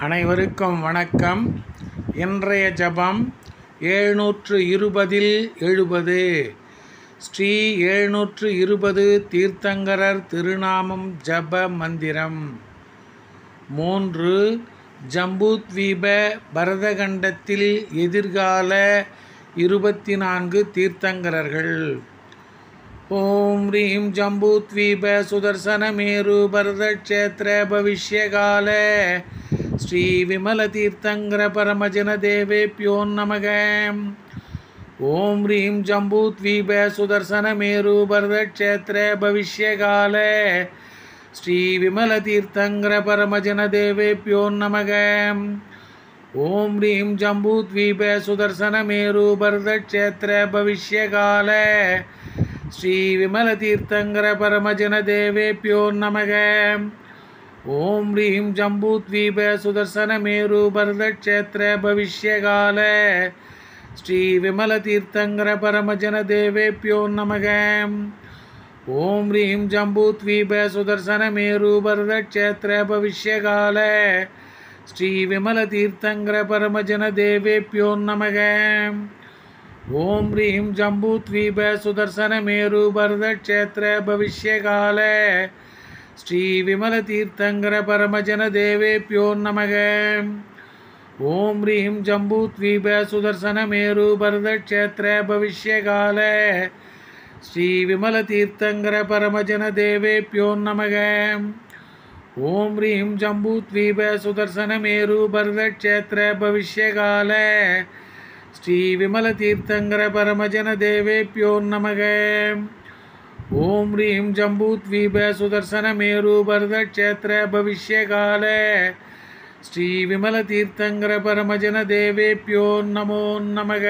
அனைவருக்கும் வணக்கம். இன்றைய ஜபம் 720 ஸ்ரீ 720 தீர்த்தங்கரர் திருநாமம் ஜப மந்திரம். 3. ஜம்பூத்வீப பரதகண்டத்தில் எதிர்கால 24 தீர்த்தங்கரர்கள். ஓம் ரீம் ஜம்பூத்வீப சுதர்சனமேரு பரதக்ஷேத்திர பவிஷ்யகால ஸ்ரீ விமல தீர்த்தங்கர பரமஜன தேவேப்யோ நமக. ஓம் ரீம் ஜம்பூத்வீப சுதர்சனமேரு பரதக்ஷேத்திர பவிஷ்யகால ஸ்ரீ விமல தீர்த்தங்கர பரமஜன தேவேப்யோ நமக. ஓம் ரீம் ஜம்பூத்வீப சுதர்சனமேரு பரதக்ஷேத்திர பவிஷ்யகால ஸ்ரீ விமல தீர்த்தங்கர பரமஜன தேவேப்யோ நமக. ஓம் ரீம் ஜம்பூத்வீப சுதர்சனமேரு பரதக்ஷேத்திர பவிஷ்யகால ஸ்ரீ விமல தீர்த்தங்கர பரமஜன தேவேப்யோ நமக. ஓம் ரீம் ஜம்பூத்வீப சுதர்சனமேரு பரதக்ஷேத்திர பவிஷ்யகால ஸ்ரீ விமல தீர்த்தங்கர பரமஜன தேவேப்யோ நமக. ஓம் ரீம் ஜம்பூத்வீப சுதர்சனமேரு பரதக்ஷேத்திர பவிஷ்யகால ஸ்ரீ விமல தீர்த்தங்கர பரமஜன தேவேப்யோ நமக. ஓம் ரீம் ஜம்பூத்வீப சுதர்சனமேரு பரதக்ஷேத்திர பவிஷ்யகால ஸ்ரீ விமல தீர்த்தங்கர பரமஜன தேவேப்யோ நமக. ஓம் ரீம் ஜம்பூத்வீப சுதர்சனமேரு பரதக்ஷேத்திர பவிஷ்யகால ஸ்ரீ விமல தீர்த்தங்கர பரமஜன தேவேப்யோ நமக. ஓம் ரீம் ஜம்பூத்வீப சுதர்சனமேரு பரதக்ஷேத்திர பவிஷ்யகால ஸ்ரீ விமல தீர்த்தங்கர பரமஜன தேவேப்யோ நமோ நமக.